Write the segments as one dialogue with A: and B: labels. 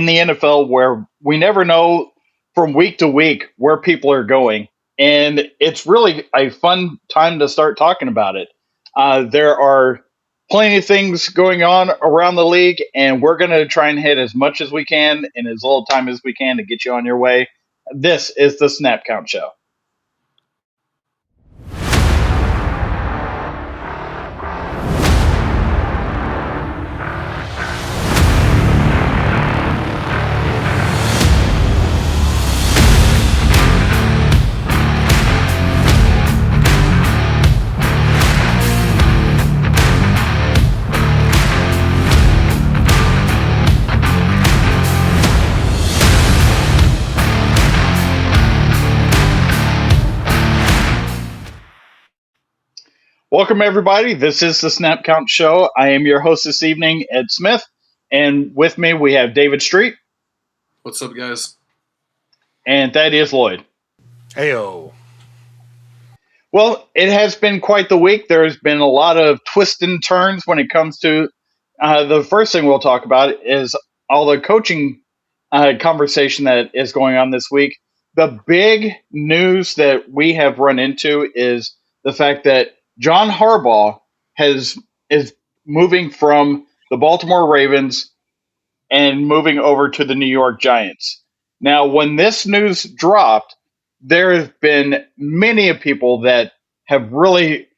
A: in the NFL where we never know from week to week where people are going. And it's really a fun time to start talking about it. There are plenty of things going on around the league, and we're going to try and hit as much as we can in as little time as we can to get you on your way. This is the Snap Count Show. Welcome, everybody. This is the Snap Count Show. I am your host this evening, Ed Smith, and with me we have David Street.
B: What's up, guys?
A: And Thaddeus Lloyd.
C: Heyo.
A: Well, it has been quite the week. There's been a lot of twists and turns when it comes to the first thing we'll talk about is all the coaching conversation that is going on this week. The big news that we have run into is the fact that John Harbaugh is moving from the Baltimore Ravens and moving over to the New York Giants. Now, when this news dropped, there have been many people that have really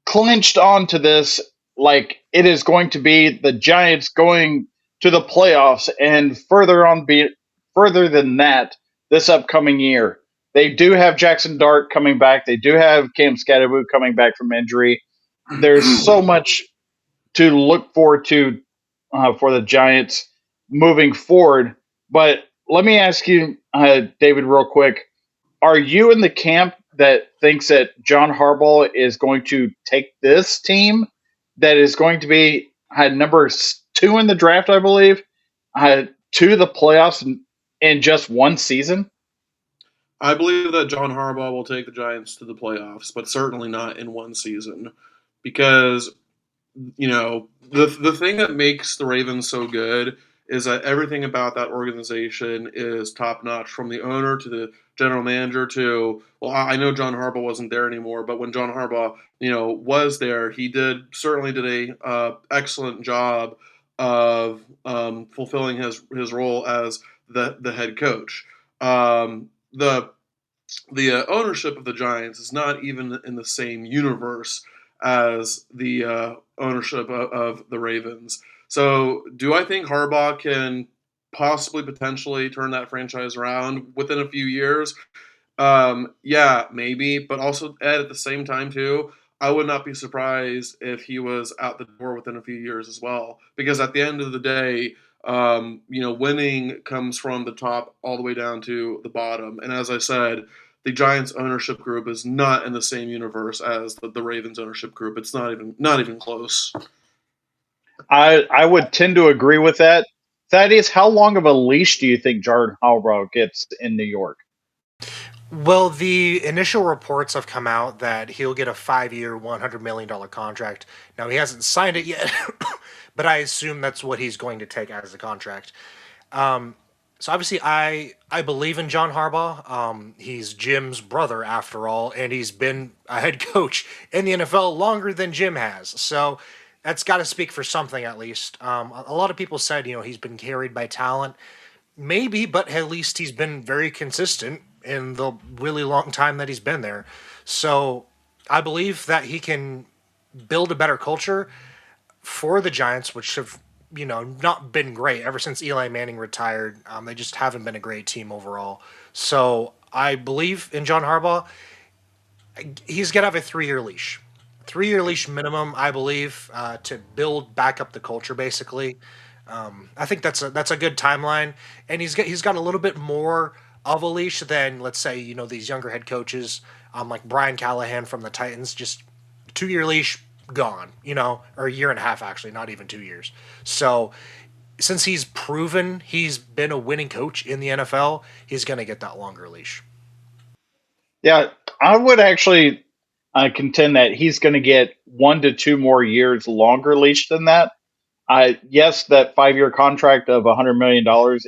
A: clinched onto this like it is going to be the Giants going to the playoffs and further than that this upcoming year. They do have Jackson Dart coming back. They do have Cam Scatterboot coming back from injury. There's so much to look forward to for the Giants moving forward. But let me ask you, David, real quick. Are you in the camp that thinks that John Harbaugh is going to take this team that is going to be number 2 in the draft, I believe, to the playoffs in just one season?
B: I believe that John Harbaugh will take the Giants to the playoffs, but certainly not in one season. Because, the thing that makes the Ravens so good is that everything about that organization is top-notch, from the owner to the general manager to, well, I know John Harbaugh wasn't there anymore, but when John Harbaugh, was there, he certainly did a excellent job of fulfilling his role as the head coach. The ownership of the Giants is not even in the same universe as the ownership of the Ravens. So do I think Harbaugh can potentially turn that franchise around within a few years? Yeah, maybe. But also, Ed, at the same time, too, I would not be surprised if he was out the door within a few years as well. Because at the end of the day, winning comes from the top all the way down to the bottom. And as I said, the Giants ownership group is not in the same universe as the Ravens ownership group. It's not even close.
A: I would tend to agree with that. Thaddeus, how long of a leash do you think John Harbaugh gets in New York?
C: Well, the initial reports have come out that he'll get a 5-year, $100 million contract. Now, he hasn't signed it yet, but I assume that's what he's going to take as a contract. So obviously, I believe in John Harbaugh. He's Jim's brother, after all, and he's been a head coach in the NFL longer than Jim has. So that's got to speak for something, at least. A lot of people said, he's been carried by talent. Maybe, but at least he's been very consistent in the really long time that he's been there. So I believe that he can build a better culture for the Giants, which have, not been great ever since Eli Manning retired. They just haven't been a great team overall. So I believe in John Harbaugh. He's going to have a 3-year leash. 3-year leash minimum, I believe, to build back up the culture, basically. I think that's a good timeline, and he's got a little bit more of a leash than, let's say, these younger head coaches, like Brian Callahan from the Titans. Just 2-year leash, gone, or a year and a half, actually, not even 2 years. So since he's proven he's been a winning coach in the NFL, he's going to get that longer leash.
A: Yeah, I would actually contend that he's going to get 1 to 2 more years longer leash than that. Yes, that 5 year contract of $100 million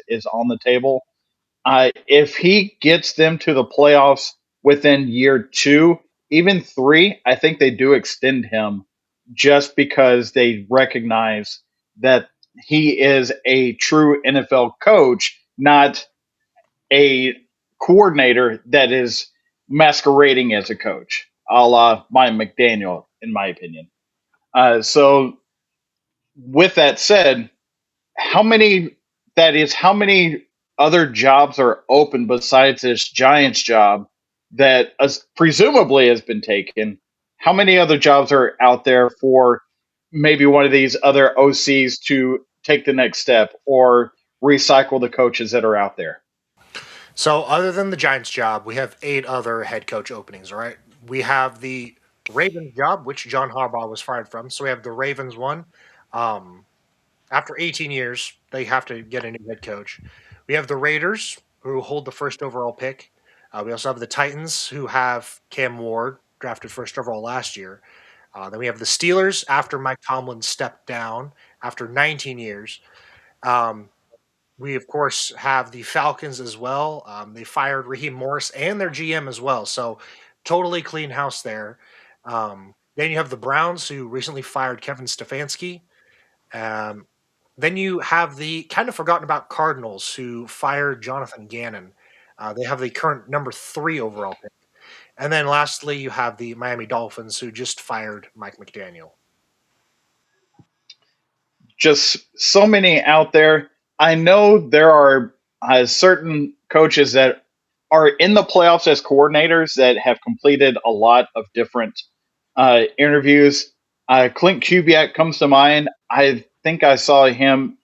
A: is on the table. If he gets them to the playoffs within year two, even three, I think they do extend him just because they recognize that he is a true NFL coach, not a coordinator that is masquerading as a coach, a la Mike McDaniel, in my opinion. So, with that said, how many how many other jobs are open besides this Giants job that presumably has been taken? How many other jobs are out there for maybe one of these other OCs to take the next step or recycle the coaches that are out there?
C: So, other than the Giants job, we have 8 other head coach openings. All right, we have the Ravens job, which John Harbaugh was fired from. So we have the Ravens one. Um, After 18 years, they have to get a new head coach. We have the Raiders, who hold the first overall pick. We also have the Titans, who have Cam Ward, drafted first overall last year. Then we have the Steelers, after Mike Tomlin stepped down after 19 years. Um, we, of course, have the Falcons as well. They fired Raheem Morris and their GM as well. So, totally clean house there. Then you have the Browns, who recently fired Kevin Stefanski. Um, then you have the kind of forgotten about Cardinals, who fired Jonathan Gannon. They have the current number 3 overall pick. And then lastly, you have the Miami Dolphins, who just fired Mike McDaniel.
A: Just so many out there. I know there are certain coaches that are in the playoffs as coordinators that have completed a lot of different interviews. Clint Kubiak comes to mind. I think I saw him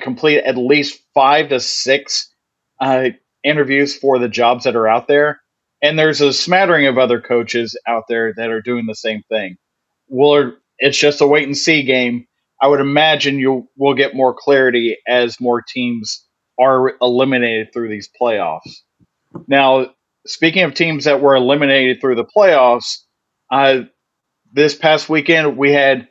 A: complete at least 5 to 6 uh, interviews for the jobs that are out there. And there's a smattering of other coaches out there that are doing the same thing. It's just a wait and see game. I would imagine you will get more clarity as more teams are eliminated through these playoffs. Now, speaking of teams that were eliminated through the playoffs, uh, this past weekend we had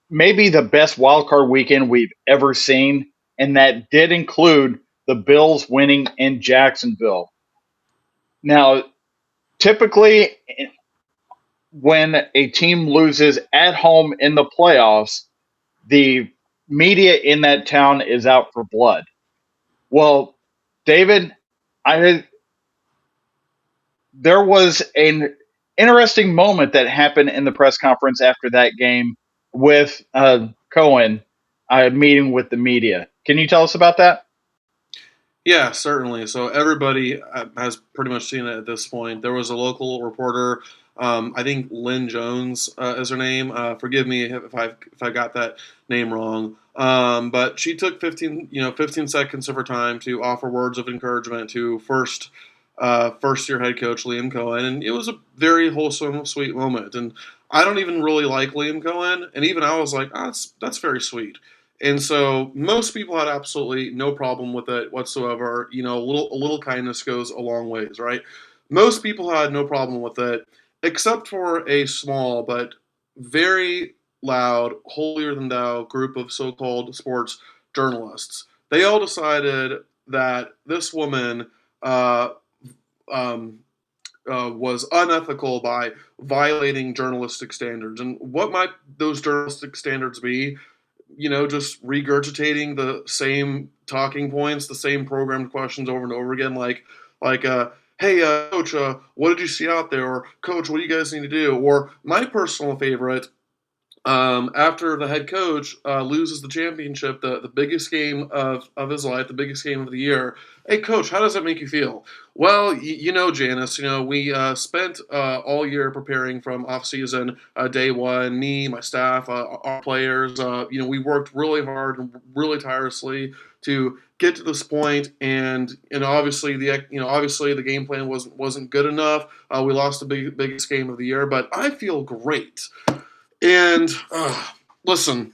A: maybe the best wild card weekend we've ever seen, and that did include the Bills winning in Jacksonville. Now, typically, when a team loses at home in the playoffs, the media in that town is out for blood. Well, David, I there was an interesting moment that happened in the press conference after that game with Cohen meeting with the media. Can you tell us about that?
B: Yeah, certainly. So everybody has pretty much seen it at this point. There was a local reporter, I think Lynn Jones is her name. Forgive me if I got that name wrong. But she took 15 seconds of her time to offer words of encouragement to first year head coach Liam Cohen, and it was a very wholesome, sweet moment. And I don't even really like Liam Cohen, and even I was like, oh, that's very sweet. And so most people had absolutely no problem with it whatsoever. A little kindness goes a long ways, right? Most people had no problem with it, except for a small but very loud, holier than thou group of so-called sports journalists. They all decided that this woman uh, um, was unethical by violating journalistic standards. And what might those journalistic standards be? Just regurgitating the same talking points, the same programmed questions over and over again, like, hey, coach, what did you see out there? Or coach, what do you guys need to do? Or my personal favorite, after the head coach loses the championship, the biggest game of his life, the biggest game of the year. Hey, coach, how does that make you feel? Well, Janice, we spent all year preparing from off-season day one. Me, my staff, our players, we worked really hard and really tirelessly to get to this point, and obviously the game plan wasn't good enough. We lost the biggest game of the year, but I feel great. And listen,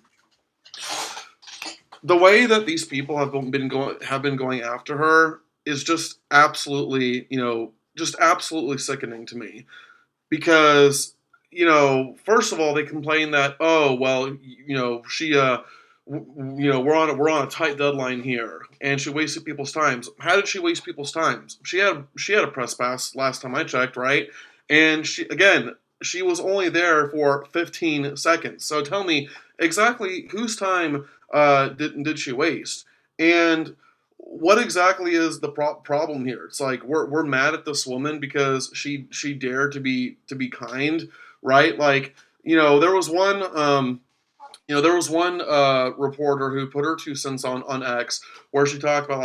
B: the way that these people have been going after her is just absolutely sickening to me. Because first of all, they complain that, oh well, she we're on a tight deadline here, and she wasted people's times. How did she waste people's times? She had a press pass last time I checked, right? And she was only there for 15 seconds. So tell me exactly whose time did she waste? And what exactly is the problem here? It's like we're mad at this woman because she dared to be kind, right? Like there was one. Reporter who put her 2 cents on X where she talked about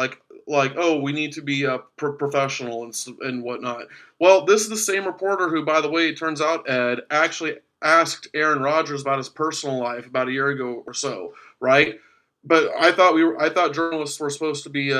B: like oh, we need to be professional and whatnot. Well, this is the same reporter who, by the way, it turns out Ed actually asked Aaron Rodgers about his personal life about a year ago or so, right? But I thought journalists were supposed to be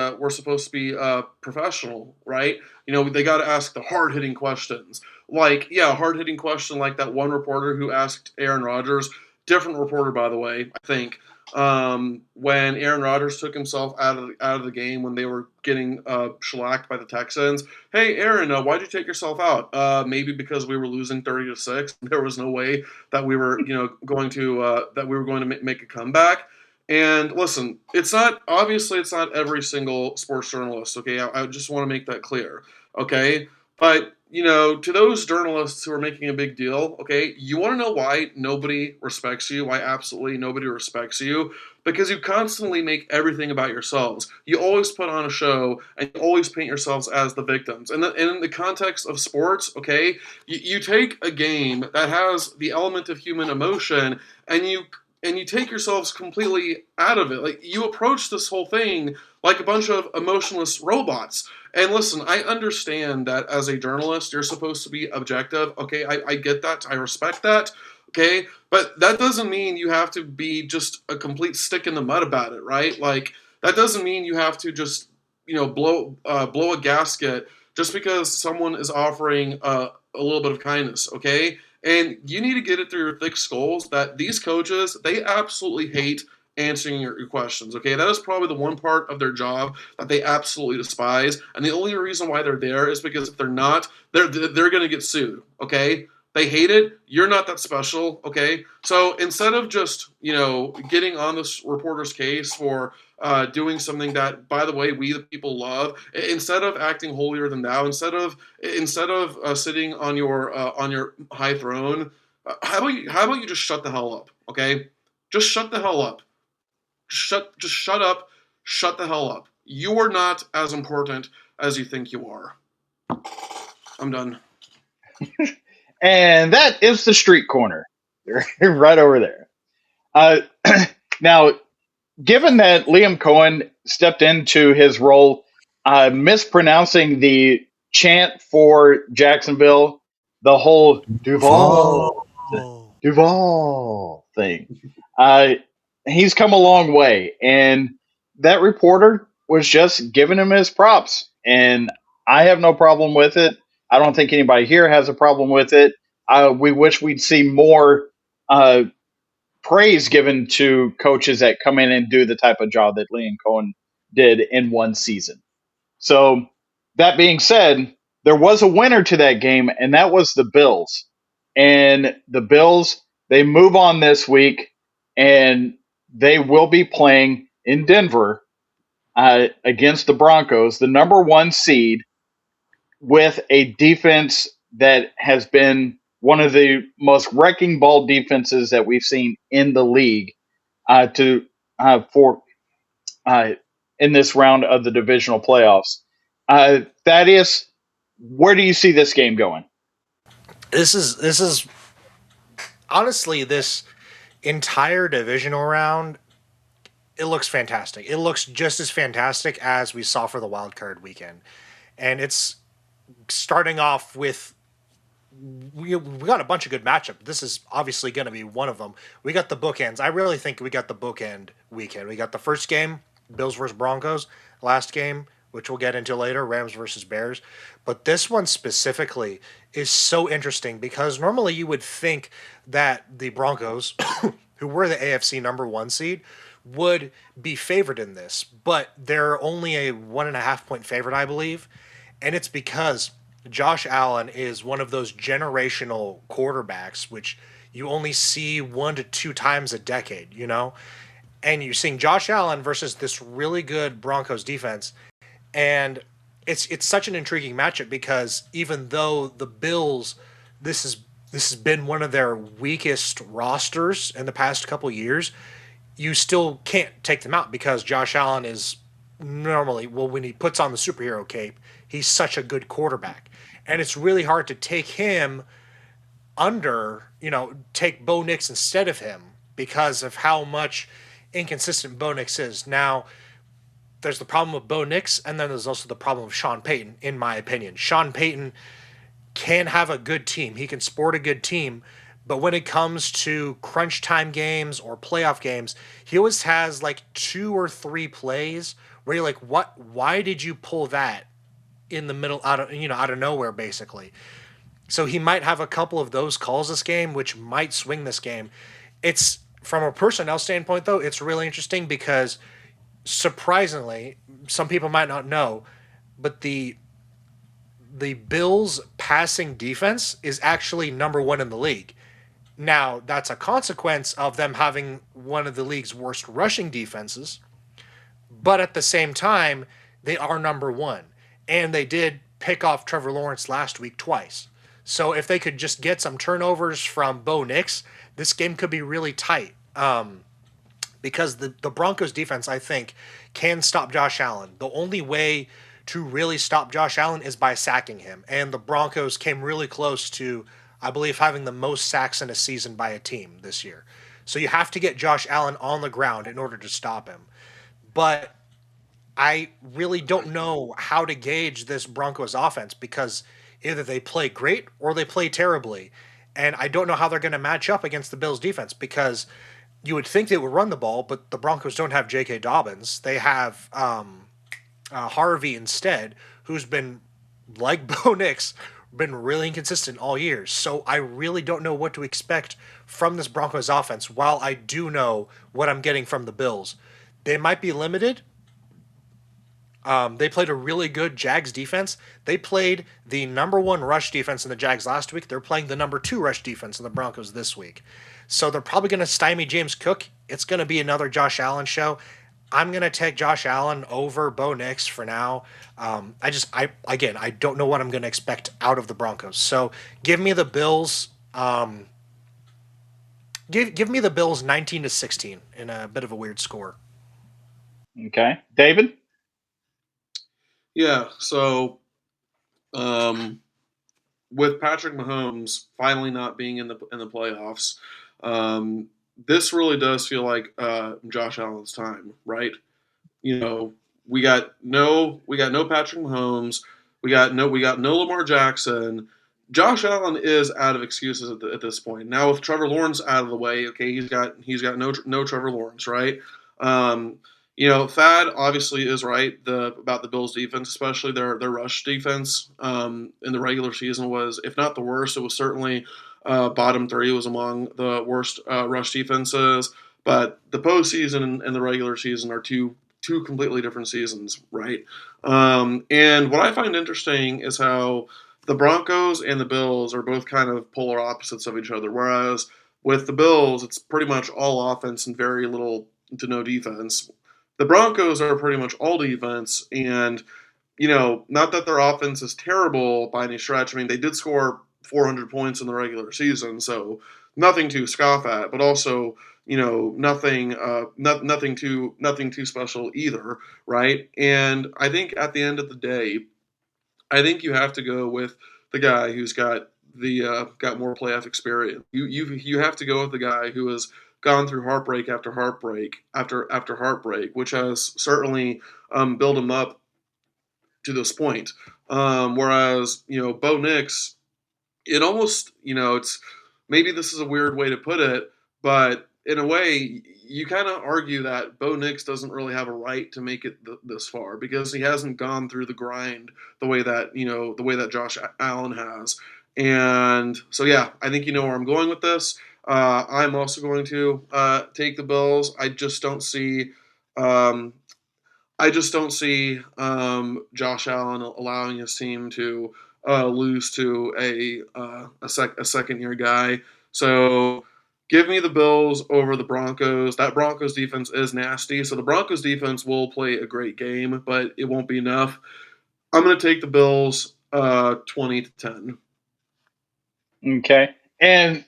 B: professional, right? They got to ask the hard hitting questions. Like, yeah, hard hitting question like that one reporter who asked Aaron Rodgers, different reporter, by the way, I think, when Aaron Rodgers took himself out of the game when they were getting shellacked by the Texans. Hey, Aaron, why'd you take yourself out? Maybe because we were losing 30-6. There was no way that we were, going to make a comeback. And listen, it's not every single sports journalist. Okay, I just want to make that clear. Okay, but to those journalists who are making a big deal, okay, you want to know why nobody respects you, why absolutely nobody respects you? Because you constantly make everything about yourselves. You always put on a show and you always paint yourselves as the victims. And in the context of sports, okay, you take a game that has the element of human emotion and you take yourselves completely out of it. Like, you approach this whole thing like a bunch of emotionless robots. And listen, I understand that as a journalist, you're supposed to be objective. Okay, I get that. I respect that. Okay, but that doesn't mean you have to be just a complete stick in the mud about it, right? Like, that doesn't mean you have to just blow a gasket just because someone is offering a little bit of kindness. Okay, and you need to get it through your thick skulls that these coaches, they absolutely hate answering your questions. Okay, that is probably the one part of their job that they absolutely despise, and the only reason why they're there is because if they're not, they're going to get sued. Okay, they hate it. You're not that special. Okay, so instead of just getting on this reporter's case for doing something that, by the way, we the people love, instead of acting holier than thou, instead of sitting on your high throne, how about you just shut the hell up? Okay, just shut the hell up. Just shut up. Shut the hell up. You are not as important as you think you are. I'm done.
A: And that is the street corner, right over there. Uh, now, given that Liam Cohen stepped into his role, mispronouncing the chant for Jacksonville, the whole
C: Duval.
A: Duval thing, uh, he's come a long way. And that reporter was just giving him his props. And I have no problem with it. I don't think anybody here has a problem with it. We wish we'd see more uh, praise given to coaches that come in and do the type of job that Liam Cohen did in one season. So, that being said, there was a winner to that game, and that was the Bills. And the Bills, they move on this week, and they will be playing in Denver against the Broncos, the number one seed, with a defense that has been one of the most wrecking ball defenses that we've seen in the league to for uh, in this round of the divisional playoffs. Thaddeus, where do you see this game going?
C: This is honestly, this entire divisional round, it looks fantastic. It looks just as fantastic as we saw for the wild card weekend. And it's starting off with we got a bunch of good matchups. This is obviously going to be one of them. We got the bookends. I really think we got the bookend weekend. We got the first game, Bills versus Broncos. Last game, which we'll get into later, Rams versus Bears. But this one specifically is so interesting because normally you would think that the Broncos, who were the AFC number one seed, would be favored in this, but they're only a 1.5 point favorite, I believe. And it's because Josh Allen is one of those generational quarterbacks, which you only see 1 to 2 times a decade, and you're seeing Josh Allen versus this really good Broncos defense, and it's such an intriguing matchup because even though the Bills, this is this has been one of their weakest rosters in the past couple years, you still can't take them out because Josh Allen is normally, well, when he puts on the superhero cape, he's such a good quarterback. And it's really hard to take him under, take Bo Nix instead of him because of how much inconsistent Bo Nix is. Now, there's the problem with Bo Nix, and then there's also the problem of Sean Payton, in my opinion. Sean Payton can have a good team, he can sport a good team, but when it comes to crunch time games or playoff games, he always has like 2 or 3 plays where you're like, what? Why did you pull that in the middle, out of nowhere, basically? So he might have a couple of those calls this game, which might swing this game. It's from a personnel standpoint, though, it's really interesting because surprisingly, some people might not know, but the Bills' passing defense is actually number one in the league. Now, that's a consequence of them having one of the league's worst rushing defenses, but at the same time, they are number one. And they did pick off Trevor Lawrence last week twice. So if they could just get some turnovers from Bo Nix, this game could be really tight. Because the Broncos defense, I think, can stop Josh Allen. The only way to really stop Josh Allen is by sacking him. And the Broncos came really close to, I believe, having the most sacks in a season by a team this year. So you have to get Josh Allen on the ground in order to stop him. But I really don't know how to gauge this Broncos offense because either they play great or they play terribly. And I don't know how they're going to match up against the Bills defense because you would think they would run the ball, but the Broncos don't have J.K. Dobbins. They have Harvey instead, who's been, like Bo Nix, been really inconsistent all year. So I really don't know what to expect from this Broncos offense, while I do know what I'm getting from the Bills. They might be limited. They played a really good Jags defense. They played the number one rush defense in the Jags last week. They're playing the number two rush defense in the Broncos this week. So they're probably going to stymie James Cook. It's going to be another Josh Allen show. I'm going to take Josh Allen over Bo Nix for now. I don't know what I'm going to expect out of the Broncos. So give me the Bills. Give me the Bills 19-16 in a bit of a weird score.
A: Okay, David.
B: Yeah. So, with Patrick Mahomes finally not being in the playoffs, this really does feel like Josh Allen's time, right? You know, we got no Patrick Mahomes, we got no Lamar Jackson. Josh Allen is out of excuses at this point. Now with Trevor Lawrence out of the way, okay, he's got no Trevor Lawrence, right? Um, Thad obviously is right about the Bills defense, especially their rush defense. In the regular season was, if not the worst, it was certainly bottom three. It was among the worst rush defenses. But the postseason and the regular season are two completely different seasons, right? And what I find interesting is how the Broncos and the Bills are both kind of polar opposites of each other. Whereas with the Bills, it's pretty much all offense and very little to no defense. The Broncos are pretty much all defense, and not that their offense is terrible by any stretch. I mean, they did score 400 points in the regular season, so nothing to scoff at, but also nothing too special either, right? And I think at the end of the day, I think you have to go with the guy who's got more playoff experience. You have to go with the guy who has gone through heartbreak after heartbreak after heartbreak, which has certainly built him up to this point. Whereas Bo Nix, it almost, it's, maybe this is a weird way to put it, but in a way, you kind of argue that Bo Nix doesn't really have a right to make it this far because he hasn't gone through the grind the way that Josh Allen has. And so, yeah, I think you know where I'm going with this. I'm also going to take the Bills. Um, I just don't see Josh Allen allowing his team to lose to a second year guy. So Give me the Bills over the Broncos. That Broncos defense is nasty, so the Broncos defense will play a great game, but it won't be enough. I'm going to take the Bills 20-10.
A: Okay. And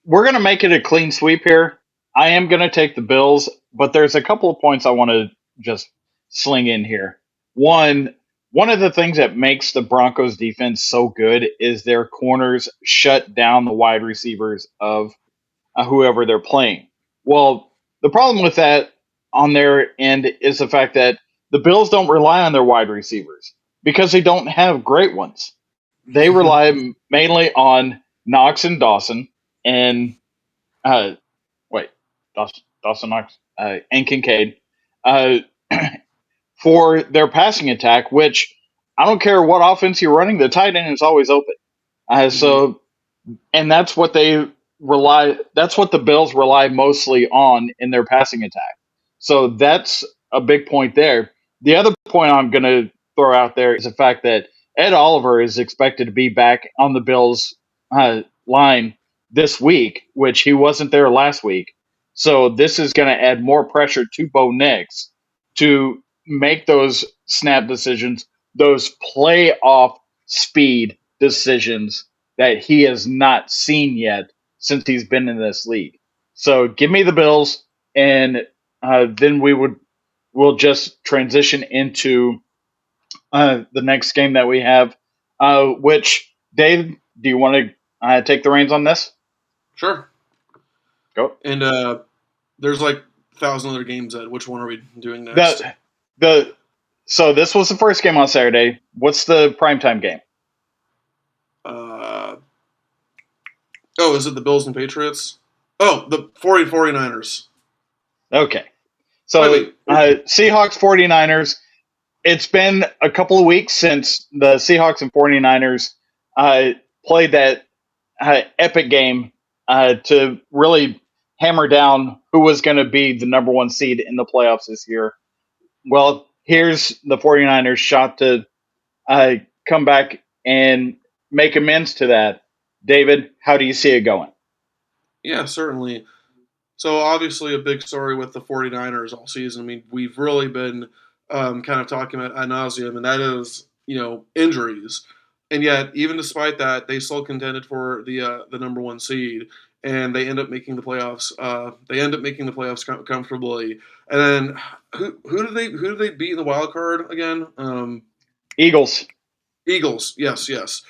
A: we're going to make it a clean sweep here. I am going to take the Bills, but there's a couple of points I want to just sling in here. One of the things that makes the Broncos defense so good is their corners shut down the wide receivers of whoever they're playing. Well, the problem with that on their end is the fact that the Bills don't rely on their wide receivers because they don't have great ones. They rely mainly on Knox and Dawson and uh, wait, Dawson Knox and Kincaid uh, for their passing attack. Which I don't care what offense you're running, the tight end is always open.
B: Mhm.
A: So and that's what the Bills rely mostly on in their passing attack. So that's a big point there. The other point I'm going to throw out there is the fact that Ed Oliver is expected to be back on the Bills line this week, which he wasn't there last week. So this is going to add more pressure to Bo Nix to make those snap decisions, those playoff speed decisions that he has not seen yet since he's been in this league. So give me the Bills, and then we'll just transition into the next game that we have. Which Dave, do you want to take the reins on this?
B: Sure.
A: Go.
B: And there's like 1,000 other games. Which one are we doing next?
A: The so this was the first game on Saturday. What's the primetime game?
B: Uh, oh, is it the Bills and Patriots? Oh, the 49ers.
A: Okay.
B: Wait,
A: So
B: wait.
A: Seahawks 49ers. It's been a couple of weeks since the Seahawks and 49ers played that epic game to really hammer down who was going to be the number one seed in the playoffs this year. Well, here's the 49ers shot to uh, come back and make amends to that. David, how do you see it going?
B: Yeah, certainly. So obviously a big story with the 49ers all season. I mean, we've really been kind of talking about ad nauseum, and that is, injuries. And yet, even despite that, they still contended for the number one seed, and they end up making the playoffs. They end up making the playoffs comfortably. And then who did they beat in the wild card again?
A: Eagles.
B: Eagles. Yes, yes.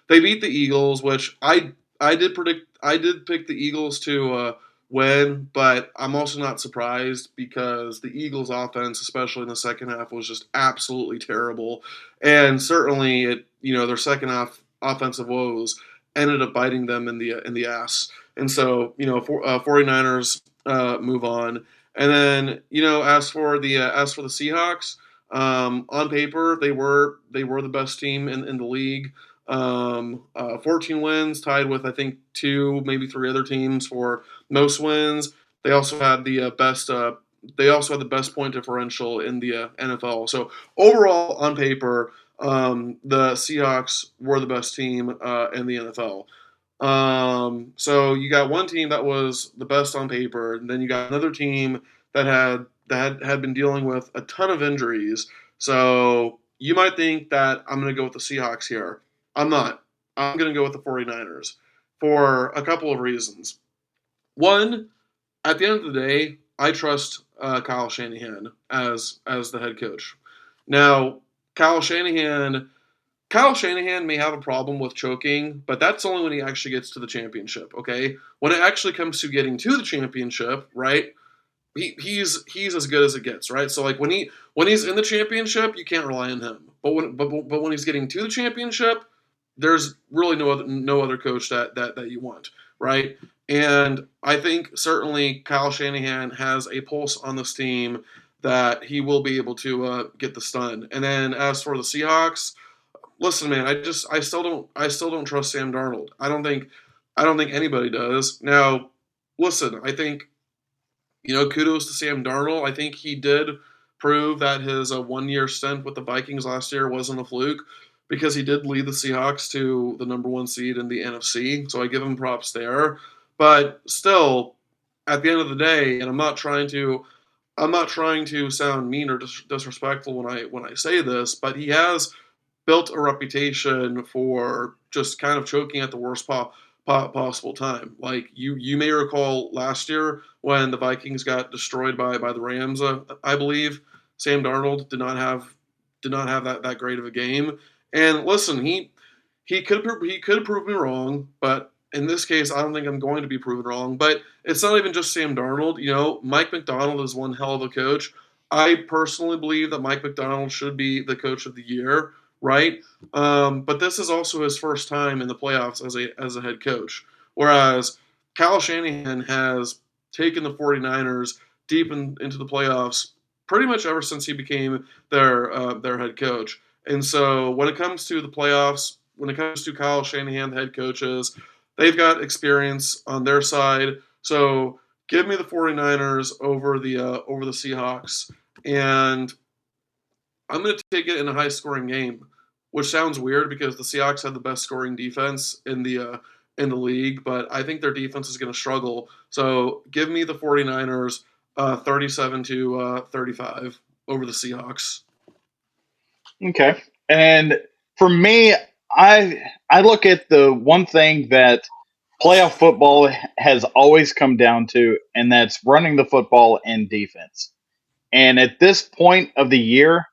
B: They beat the Eagles, which I did pick the Eagles to win, but I'm also not surprised because the Eagles' offense, especially in the second half, was just absolutely terrible, and certainly their second half offensive woes ended up biting them in the ass. And so 49ers move on, and then as for the Seahawks. On paper, they were the best team in the league. 14 wins, tied with I think two, maybe three other teams for most wins. They also had the best. They also had the best point differential in the NFL. So overall, on paper, the Seahawks were the best team in the NFL. So you got one team that was the best on paper, and then you got another team that had been dealing with a ton of injuries. So you might think that I'm going to go with the Seahawks here. I'm not. I'm going to go with the 49ers for a couple of reasons. One, at the end of the day, I trust Kyle Shanahan as the head coach. Now, Kyle Shanahan Kyle Shanahan may have a problem with choking, but that's only when he actually gets to the championship, okay? When it actually comes to getting to the championship, right? He's as good as it gets, right? So like when he's in the championship, you can't rely on him. But when he's getting to the championship, there's really no other coach that you want, right? And I think certainly Kyle Shanahan has a pulse on this team that he will be able to get this done. And then as for the Seahawks, listen, man, I still don't trust Sam Darnold. I don't think anybody does. Now, listen, I think kudos to Sam Darnold. I think he did prove that his 1 year stint with the Vikings last year wasn't a fluke because he did lead the Seahawks to the number one seed in the NFC. So I give him props there. But still, at the end of the day, and I'm not trying to sound mean or disrespectful when I say this, but he has built a reputation for just kind of choking at the worst possible time. Like you may recall last year when the Vikings got destroyed by the Rams, I believe Sam Darnold did not have that great of a game. And listen, he could prove me wrong, but in this case, I don't think I'm going to be proven wrong. But it's not even just Sam Darnold. Mike McDonald is one hell of a coach. I personally believe that Mike McDonald should be the coach of the year, right? But this is also his first time in the playoffs as a head coach. Whereas Kyle Shanahan has taken the 49ers deep into the playoffs pretty much ever since he became their head coach. And so when it comes to the playoffs, when it comes to Kyle Shanahan, the head coaches, they've got experience on their side. So give me the 49ers over the Seahawks. And I'm going to take it in a high scoring game, which sounds weird because the Seahawks have the best scoring defense in the league, but I think their defense is going to struggle. So give me the 49ers 37 to 35 over the Seahawks.
A: Okay. And for me, I look at the one thing that playoff football has always come down to, and that's running the football and defense. And at this point of the year,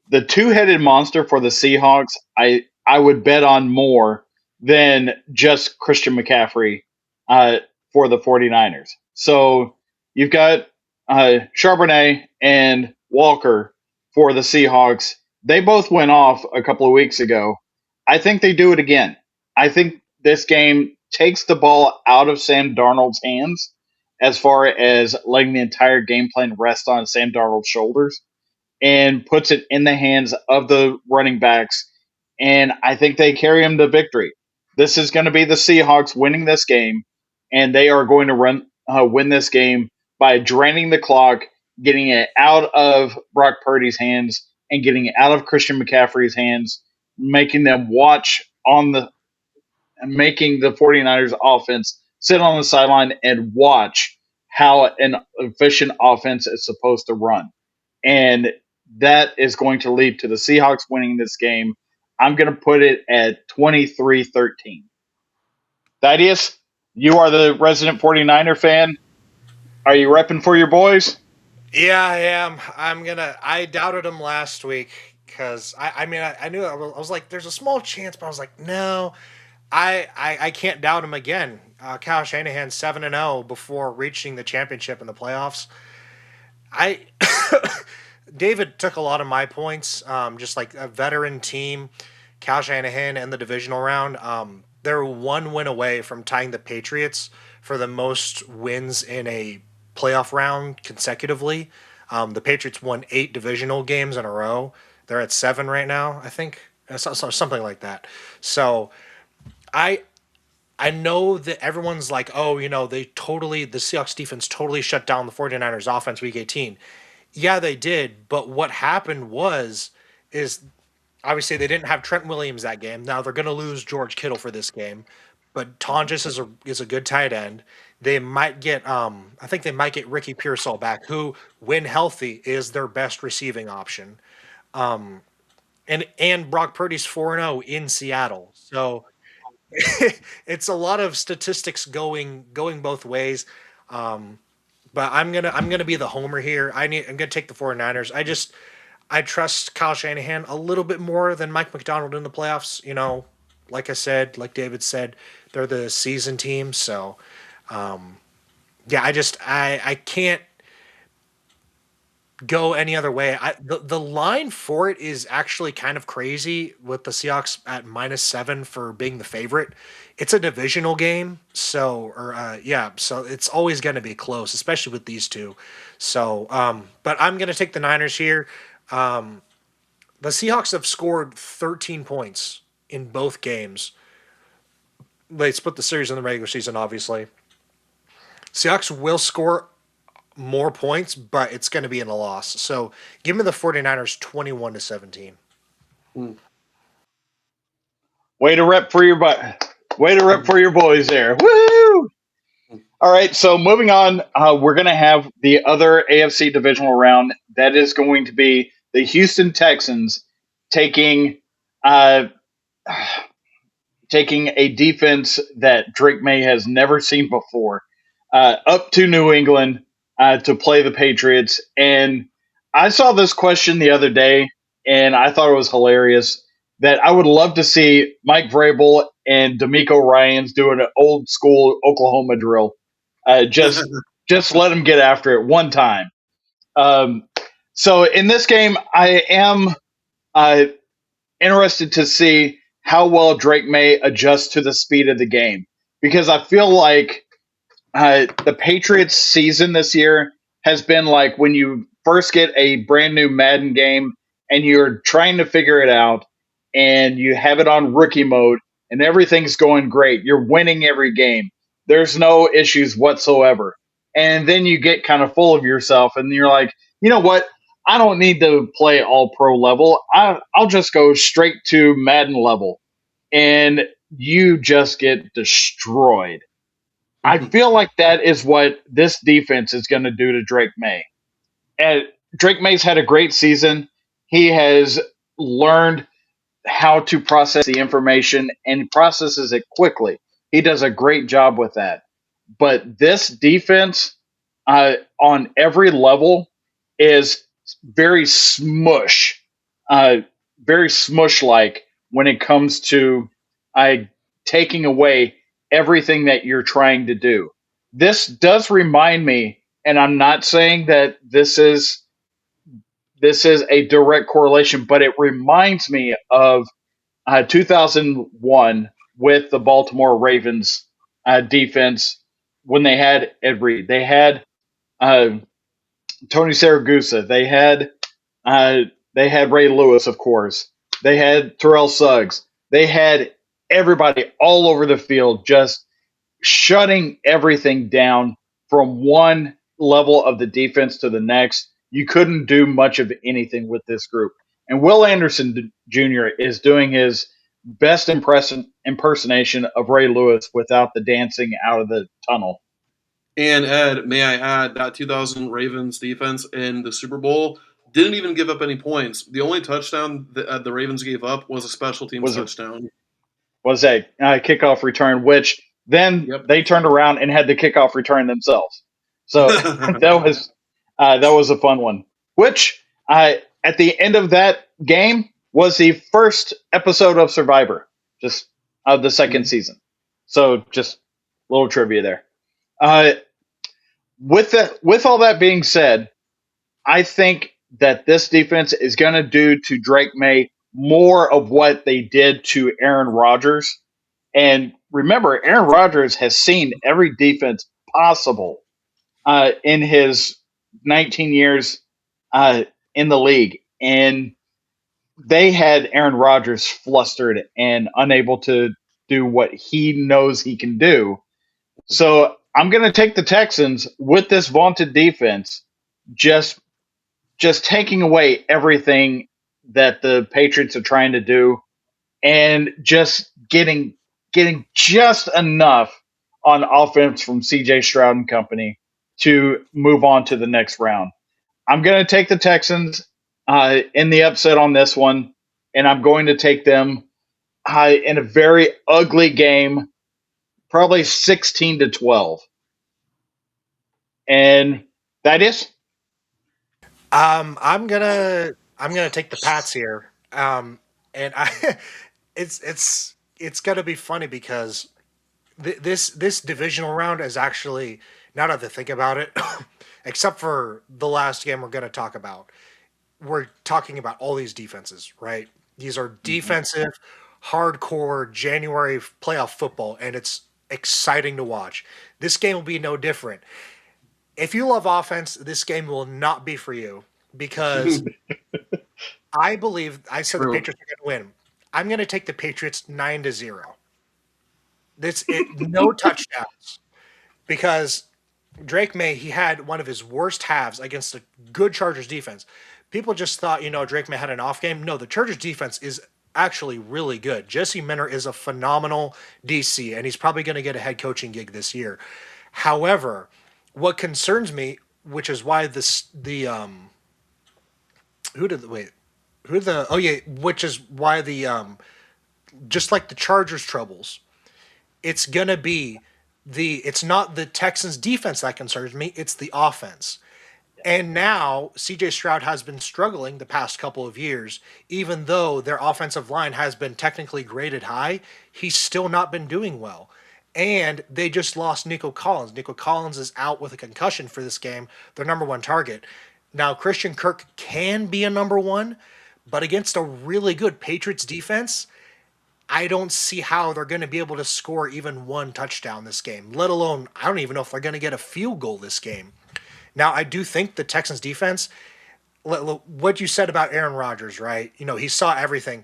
A: the two-headed monster for the Seahawks, I would bet on more than just Christian McCaffrey uh, for the 49ers. So you've got Charbonnet and Walker for the Seahawks. They both went off a couple of weeks ago. I think they do it again. I think this game takes the ball out of Sam Darnold's hands as far as letting the entire game plan rest on Sam Darnold's shoulders and puts it in the hands of the running backs. And I think they carry them to victory. This is going to be the Seahawks winning this game, and they are going to win this game by draining the clock, getting it out of Brock Purdy's hands, and getting it out of Christian McCaffrey's hands, making them watch on the making the 49ers offense sit on the sideline and watch how an efficient offense is supposed to run. And that is going to lead to the Seahawks winning this game. I'm going to put it at 23-13. Thaddeus, you are the resident 49er fan. Are you repping for your boys?
C: Yeah, I am. I doubted him last week because I mean, I knew I was like, there's a small chance, but I was like, no, I can't doubt him again. Kyle Shanahan 7-0 before reaching the championship in the playoffs. I David took a lot of my points. Just like a veteran team, Kyle Shanahan in the divisional round. They're one win away from tying the Patriots for the most wins in a playoff round consecutively. The Patriots won 8 divisional games in a row. They're at 7 right now, I think, something like that. So I I know that everyone's like, oh, the Seahawks defense totally shut down the 49ers offense week 18. Yeah, they did, but what happened is obviously they didn't have Trent Williams that game. Now they're going to lose George Kittle for this game, but Tonjes is a good tight end. They might get I think they might get Ricky Pearsall back, who when healthy is their best receiving option. And Brock Purdy's 4-0 in Seattle. So it's a lot of statistics going both ways. Um, but I'm gonna be the homer here. I'm gonna take the 49ers. I trust Kyle Shanahan a little bit more than Mike McDonald in the playoffs. Like I said, like David said, they're the season team. So yeah, I can't go any other way. The line for it is actually kind of crazy with the Seahawks at -7 for being the favorite. It's a divisional game, so it's always going to be close, especially with these two. So, but I'm going to take the Niners here. Um, the Seahawks have scored 13 points in both games. They split the series in the regular season, obviously. Seahawks will score more points, but it's going to be in a loss. So give me the 49ers 21-17.
B: Hmm.
A: Way to rep for your boys there. Woo! All right, so moving on, we're going to have the other AFC divisional round. That is going to be the Houston Texans taking uh, taking a defense that Drake May has never seen before up to New England to play the Patriots. And I saw this question the other day, and I thought it was hilarious that I would love to see Mike Vrabel and D'Amico Ryans doing an old school Oklahoma drill. Just let them get after it one time. Um, so in this game, I am uh, interested to see how well Drake may adjust to the speed of the game because I feel like the Patriots' season this year has been like when you first get a brand new Madden game and you're trying to figure it out and you have it on rookie mode and everything's going great. You're winning every game. There's no issues whatsoever. And then you get kind of full of yourself and you're like, you know what? I don't need to play all pro level. I'll just go straight to Madden level. And you just get destroyed. I feel like that is what this defense is going to do to Drake May. And Drake May's had a great season. He has learned how to process the information and processes it quickly. He does a great job with that. But this defense on every level is very smush, uh, very smush like when it comes to uh, taking away everything that you're trying to do. This does remind me, and I'm not saying that this is a direct correlation, but it reminds me of 2001 with the Baltimore Ravens defense when they had Ed Reed. They had uh, Tony Saragusa. Uh, they had Ray Lewis, of course. They had Terrell Suggs. They had everybody all over the field just shutting everything down from one level of the defense to the next. You couldn't do much of anything with this group. And Will Anderson Jr. is doing his best impersonation of Ray Lewis without the dancing out of the tunnel.
B: And Ed, may I add that 2000 Ravens defense in the Super Bowl didn't even give up any points. The only touchdown that the Ravens gave up was a special teams
A: Was
B: touchdown.
A: was a kickoff return, which then
B: Yep.
A: they turned around and had the kickoff return themselves. So that was a fun one. Which at the end of that game was the first episode of Survivor, just of the second season. So just a little trivia there. Uh, with all that being said, I think that this defense is going to do to Drake May more of what they did to Aaron Rodgers. And remember, Aaron Rodgers has seen every defense possible in his 19 years in the league. And they had Aaron Rodgers flustered and unable to do what he knows he can do. So I'm going to take the Texans with this vaunted defense, just taking away everything that the Patriots are trying to do and just getting just enough on offense from CJ Stroud and company to move on to the next round. I'm going to take the Texans in the upset on this one, and I'm going to take them in a very ugly game, probably 16-12. And that is
C: I'm gonna take the Pats here. And I it's gonna be funny because this divisional round is actually, now that I think about it, except for the last game we're gonna talk about, we're talking about all these defenses, right? These are defensive, hardcore January playoff football, and it's exciting to watch. This game will be no different. If you love offense, this game will not be for you because I believe I said the
B: True.
C: Patriots are going to win. I'm going to take the Patriots 9-0. No touchdowns because Drake May, he had one of his worst halves against a good Chargers defense. People just thought, Drake May had an off game. No, the Chargers defense is actually really good. Jesse Minter is a phenomenal DC, and he's probably going to get a head coaching gig this year. However, what concerns me, which is why who did the wait who the oh yeah, which is why the just like the Chargers troubles, it's gonna be it's not the Texans defense that concerns me, it's the offense. And now CJ Stroud has been struggling the past couple of years, even though their offensive line has been technically graded high, he's still not been doing well. And they just lost Nico Collins. Nico Collins is out with a concussion for this game, their number one target. Now, Christian Kirk can be a number one, but against a really good Patriots defense, I don't see how they're going to be able to score even one touchdown this game, let alone, I don't even know if they're going to get a field goal this game. Now, I do think the Texans defense, what you said about Aaron Rodgers, right? You know, he saw everything.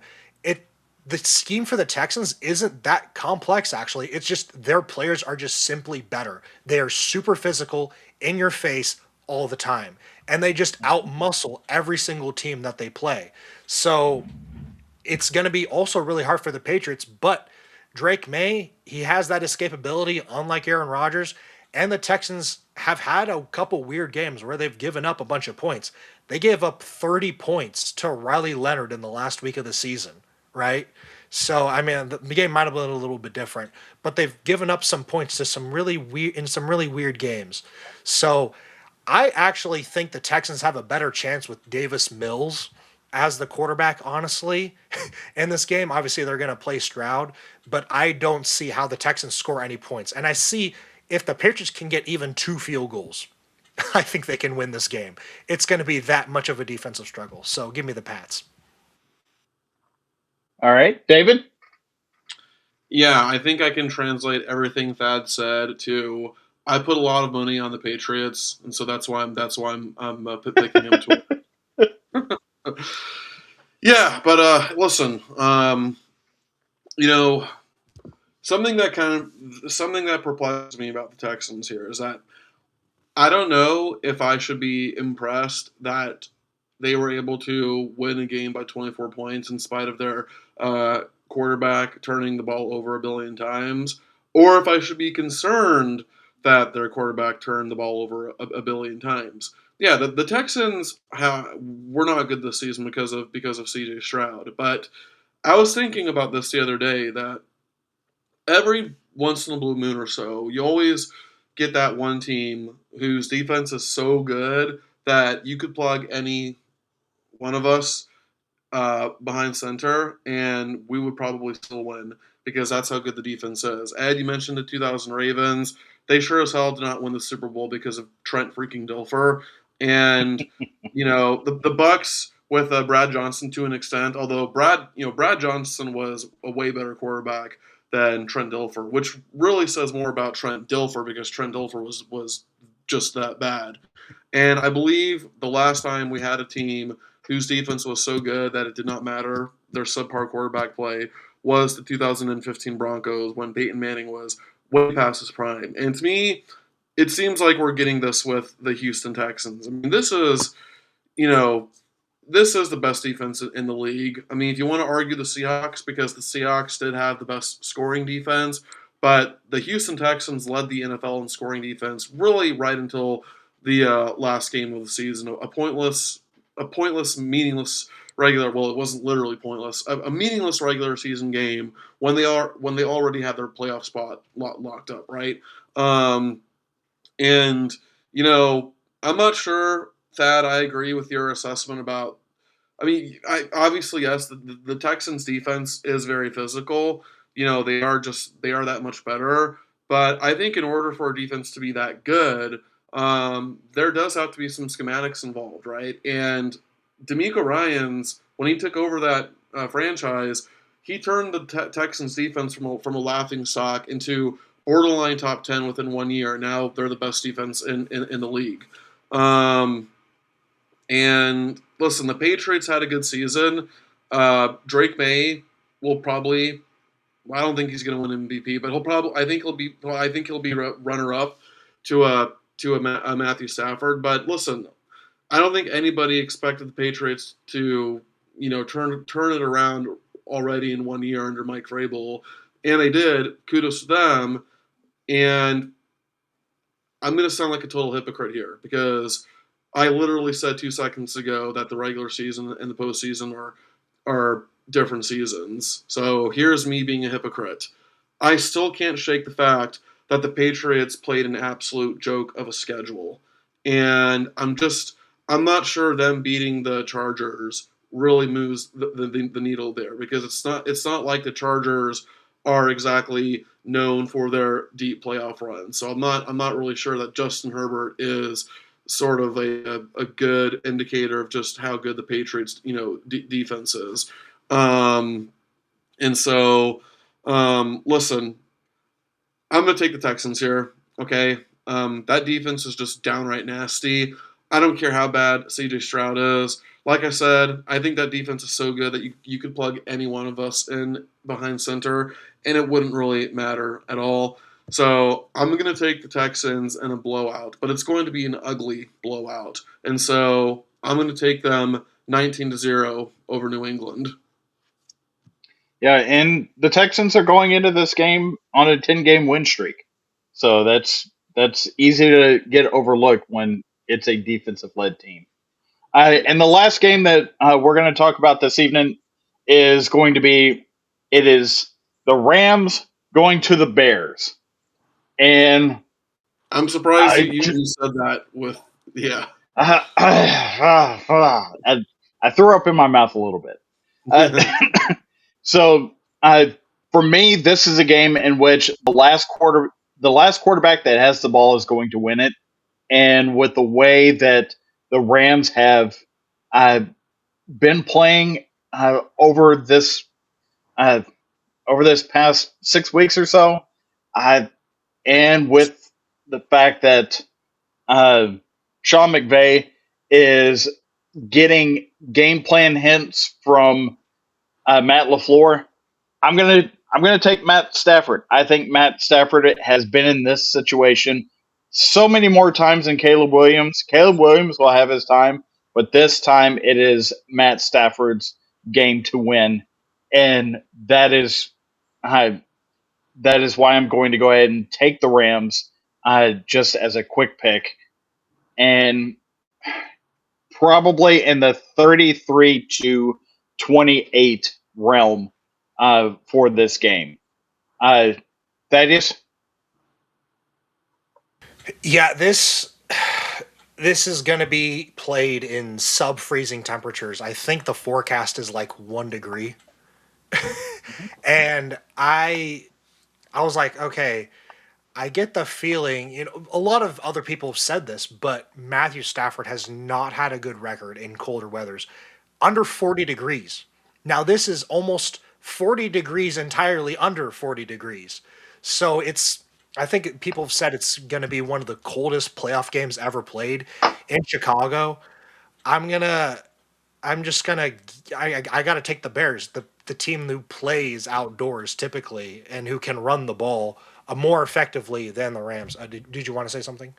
C: The scheme for the Texans isn't that complex, actually. It's just their players are just simply better. They are super physical, in your face all the time, and they just outmuscle every single team that they play. So it's going to be also really hard for the Patriots, but Drake May, he has that escapability, unlike Aaron Rodgers. And the Texans have had a couple weird games where they've given up a bunch of points. They gave up 30 points to Riley Leonard in the last week of the season, right? So, I mean, the game might have been a little bit different, but they've given up some points to some really weird in some really weird games. So, I actually think the Texans have a better chance with Davis Mills as the quarterback, honestly, in this game. Obviously, they're going to play Stroud, but I don't see how the Texans score any points. And I see if the Patriots can get even 2 field goals, I think they can win this game. It's going to be that much of a defensive struggle. So give me the Pats.
A: All right, David.
B: Yeah, I think I can translate everything Thad said to I put a lot of money on the Patriots, and so that's why I'm picking them to win. Yeah, but listen, you know, something that perplexes me about the Texans here is that I don't know if I should be impressed that they were able to win a game by 24 points in spite of their quarterback turning the ball over a billion times, or if I should be concerned that their quarterback turned the ball over a billion times. Yeah, the Texans were not good this season because of CJ Stroud, but I was thinking about this the other day that every once in a blue moon or so, you always get that one team whose defense is so good that you could plug any one of us behind center, and we would probably still win because that's how good the defense is. Ed, you mentioned the 2000 Ravens. They sure as hell did not win the Super Bowl because of Trent freaking Dilfer. And the Bucks with Brad Johnson to an extent, although Brad Johnson was a way better quarterback than Trent Dilfer, which really says more about Trent Dilfer because Trent Dilfer was just that bad. And I believe the last time we had a team whose defense was so good that it did not matter their subpar quarterback play was the 2015 Broncos when Peyton Manning was way past his prime. And to me, it seems like we're getting this with the Houston Texans. I mean, you know, this is the best defense in the league. I mean, if you want to argue the Seahawks, because the Seahawks did have the best scoring defense, but the Houston Texans led the NFL in scoring defense really right until the last game of the season. A pointless, meaningless regular. Well, it wasn't literally pointless. A meaningless regular season game when they already had their playoff spot locked up, right? Um, and you know, I'm not sure, Thad. I agree with your assessment about. I mean, obviously yes, the Texans defense is very physical. They are that much better. But I think in order for a defense to be that good, there does have to be some schematics involved, right? And D'Amico Ryans, when he took over that franchise, he turned the Texans defense from a laughing stock into borderline top 10 within 1 year. Now they're the best defense in the league. And listen, the Patriots had a good season. Drake May will probably. I don't think he's going to win MVP, but he'll probably. I think he'll be. Well, I think he'll be runner up to a Matthew Stafford. But listen, I don't think anybody expected the Patriots to turn it around already in 1 year under Mike Vrabel, and they did. Kudos to them. And I'm going to sound like a total hypocrite here because I literally said 2 seconds ago that the regular season and the postseason are different seasons. So here's me being a hypocrite. I still can't shake the fact that the Patriots played an absolute joke of a schedule, and I'm not sure them beating the Chargers really moves the needle there because it's not like the Chargers are exactly known for their deep playoff runs. So I'm not really sure that Justin Herbert is sort of a good indicator of just how good the Patriots defense is. Um, and so listen, I'm going to take the Texans here. Okay. That defense is just downright nasty. I don't care how bad CJ Stroud is. Like I said, I think that defense is so good that you could plug any one of us in behind center and it wouldn't really matter at all. So I'm going to take the Texans in a blowout, but it's going to be an ugly blowout. And so I'm going to take them 19-0 over New England.
A: Yeah, and the Texans are going into this game on a 10-game win streak. So that's easy to get overlooked when it's a defensive led team. And the last game that we're going to talk about this evening is going to be it is the Rams going to the Bears. And
B: I'm surprised
A: I
B: you said that with, yeah.
A: I, I threw up in my mouth a little bit. Uh, so for me, this is a game in which the last quarterback that has the ball is going to win it. And with the way that the Rams have uh, been playing uh, over this past 6 weeks or so, and with the fact that uh, Sean McVay is getting game plan hints from Matt LaFleur. I'm gonna take Matt Stafford. I think Matt Stafford has been in this situation so many more times than Caleb Williams. Caleb Williams will have his time, but this time it is Matt Stafford's game to win, and uh, that is why I'm going to go ahead and take the Rams just as a quick pick, and probably in the 33 to 28 realm for this game. Uh, that is,
C: Yeah, this is going to be played in sub-freezing temperatures. I think the forecast is like 1 degree, and I was like, okay, I get the feeling, a lot of other people have said this, but Matthew Stafford has not had a good record in colder weathers. Under 40 degrees. Now, this is almost 40 degrees entirely under 40 degrees. So I think people have said it's going to be one of the coldest playoff games ever played in Chicago. I'm going to, I'm just going to, I got to take the Bears, the team who plays outdoors typically and who can run the ball more effectively than the Rams. Did you want to say something?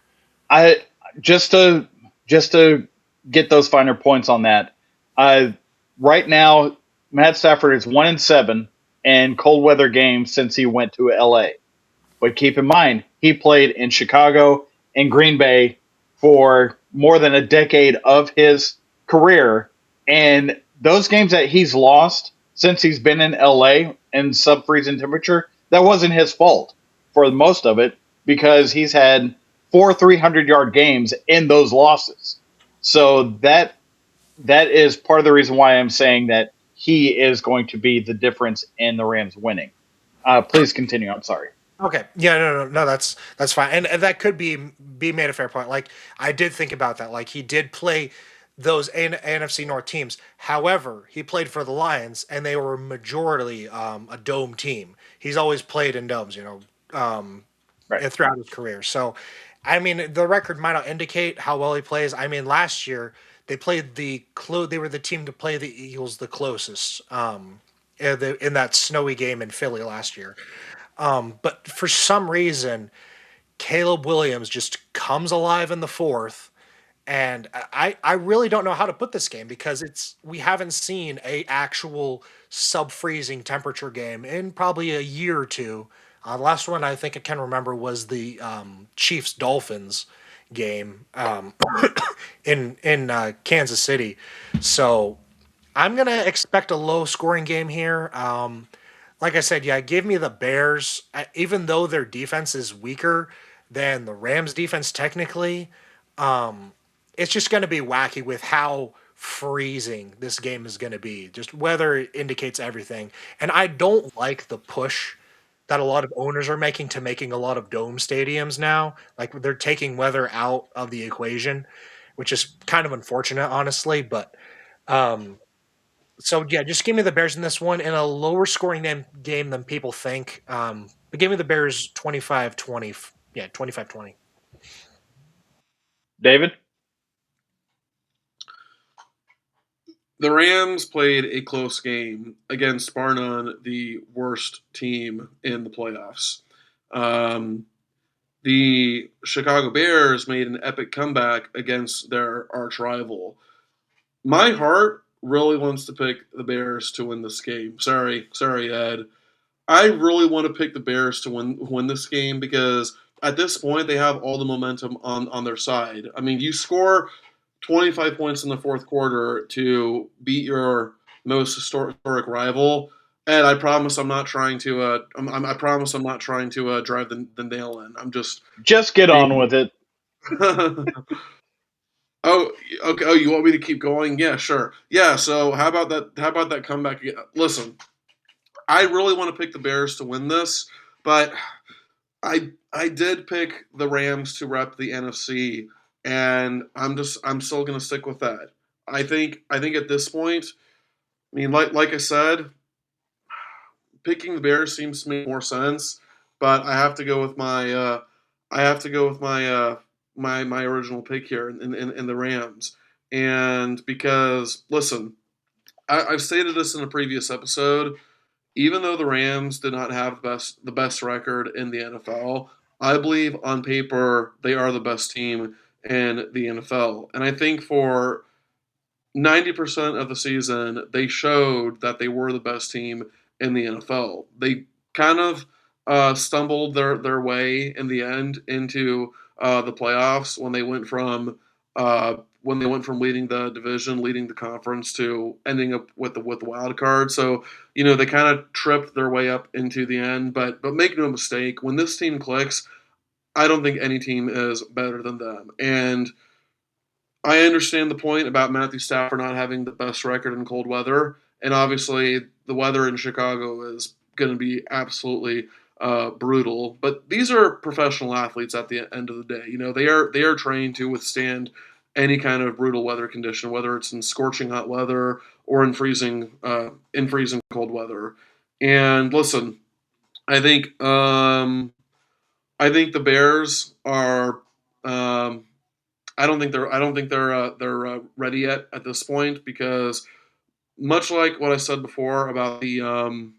A: I just to just to get those finer points on that. Uh, right now, Matt Stafford is 1-7 in cold weather games since he went to LA. But keep in mind, he played in Chicago and Green Bay for more than a decade of his career. And those games that he's lost since he's been in LA in sub freezing temperature, that wasn't his fault for most of it because he's had four 300-yard games in those losses. So that is part of the reason why I'm saying that he is going to be the difference in the Rams winning. Please continue. I'm sorry.
C: Okay. Yeah, no, that's fine. And that could be made a fair point. Like I did think about that. Like he did play those NFC North teams. However, he played for the Lions and they were majority a dome team. He's always played in domes,
A: Right.
C: and throughout his career. So, I mean, the record might not indicate how well he plays. I mean, last year they played they were the team to play the Eagles the closest in that snowy game in Philly last year. But for some reason, Caleb Williams just comes alive in the fourth. And I really don't know how to put this game because we haven't seen a actual sub freezing temperature game in probably a year or two. The last one I think I can remember was the Chiefs Dolphins game in Kansas City. So I'm gonna expect a low scoring game here. Like I said, yeah, give me the Bears. Even though their defense is weaker than the Rams' defense, technically, it's just going to be wacky with how freezing this game is going to be. Just weather indicates everything, and I don't like the push that a lot of owners are making a lot of dome stadiums now. Like they're taking weather out of the equation, which is kind of unfortunate, honestly. But um, so yeah, just give me the Bears in this one in a lower scoring game than people think. But give me the Bears 25-20. Yeah, 25-20.
A: David?
B: The Rams played a close game against, bar none, the worst team in the playoffs. Um, the Chicago Bears made an epic comeback against their arch rival. My heart really wants to pick the Bears to win this game. Sorry, Ed. I really want to pick the Bears to win this game because at this point they have all the momentum on their side. I mean, you score 25 points in the fourth quarter to beat your most historic rival, and I promise I'm not trying to. I promise I'm not trying to drive the nail in. I'm just
A: Just get on
B: being.
A: with it.
B: Oh, okay. Oh, you want me to keep going? Yeah, sure. Yeah. So how about that? How about that comeback? Listen, I really want to pick the Bears to win this, but I did pick the Rams to rep the NFC, and I'm still gonna stick with that. I think at this point, I mean, like I said, picking the Bears seems to make more sense, but I have to go with my original pick here in the Rams, and because listen, I've stated this in a previous episode. Even though the Rams did not have the best record in the NFL, I believe on paper they are the best team in the NFL. And I think for 90% of the season, they showed that they were the best team in the NFL. They kind of stumbled their way in the end into the playoffs when they went from leading the division, leading the conference, to ending up with the wild card. So they kind of tripped their way up into the end. But make no mistake, when this team clicks, I don't think any team is better than them. And I understand the point about Matthew Stafford not having the best record in cold weather, and obviously the weather in Chicago is going to be absolutely brutal. But these are professional athletes at the end of the day. They are trained to withstand any kind of brutal weather condition, whether it's in scorching hot weather or in freezing cold weather. And listen, I think I think the Bears are. I don't think they're ready yet at this point because much like what I said before about the um,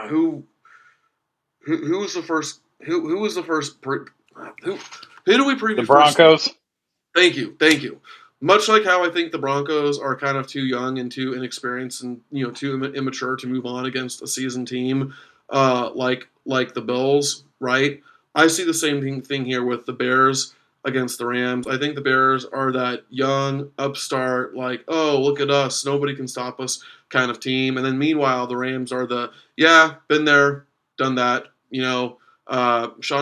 B: who who was the first who was the first who who do we
A: The
B: preview first?
A: Broncos.
B: Thank you. Much like how I think the Broncos are kind of too young and too inexperienced and too immature to move on against a seasoned team, like the Bills, right? I see the same thing here with the Bears against the Rams. I think the Bears are that young upstart, like, oh, look at us, nobody can stop us kind of team. And then meanwhile, the Rams are the, yeah, been there, done that. Sean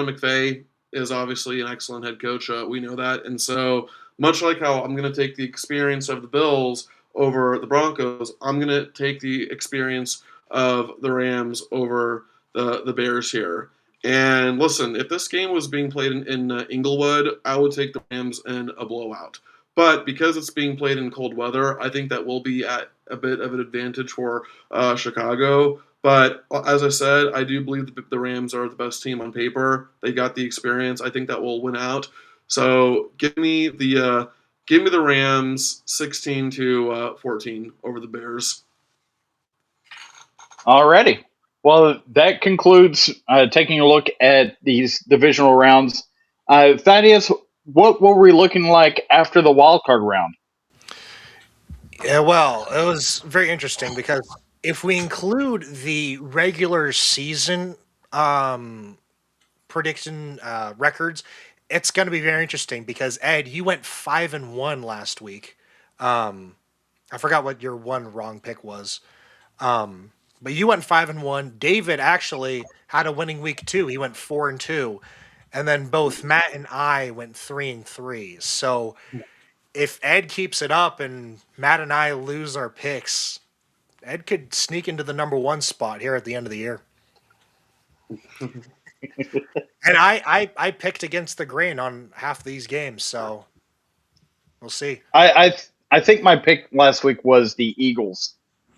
B: McVay is obviously an excellent head coach. We know that. And so, much like how I'm going to take the experience of the Bills over the Broncos, I'm going to take the experience of the Rams over the Bears here. And listen, if this game was being played in Inglewood, I would take the Rams in a blowout. But because it's being played in cold weather, I think that will be at a bit of an advantage for Chicago. But as I said, I do believe the Rams are the best team on paper. They got the experience. I think that will win out. So give me the Rams 16-14 over the Bears.
A: Alrighty. Well, that concludes taking a look at these divisional rounds. Thaddeus, what were we looking like after the wild card round?
C: Yeah, well, it was very interesting because If we include the regular season prediction records, it's going to be very interesting because Ed, you went 5-1 last week. I forgot what your one wrong pick was. But you went 5-1. David actually had a winning week too. He went 4-2, and then both Matt and I went 3-3. So if Ed keeps it up and Matt and I lose our picks, Ed could sneak into the number one spot here at the end of the year. And I picked against the grain on half these games, so we'll see.
A: I think my pick last week was the Eagles.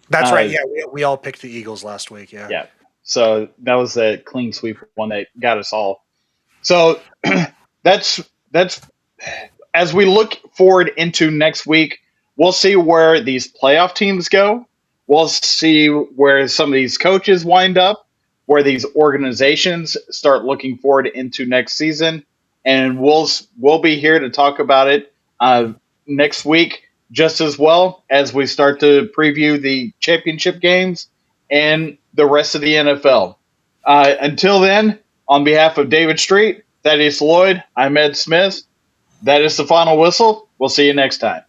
C: That's right. Yeah, we all picked the Eagles last week. Yeah.
A: Yeah. So that was a clean sweep one that got us all. So that's as we look forward into next week, we'll see where these playoff teams go. We'll see where some of these coaches wind up, where these organizations start looking forward into next season, and we'll be here to talk about it next week just as well as we start to preview the championship games and the rest of the NFL. Until then, on behalf of David Street, Thaddeus Lloyd, I'm Ed Smith. That is the final whistle. We'll see you next time.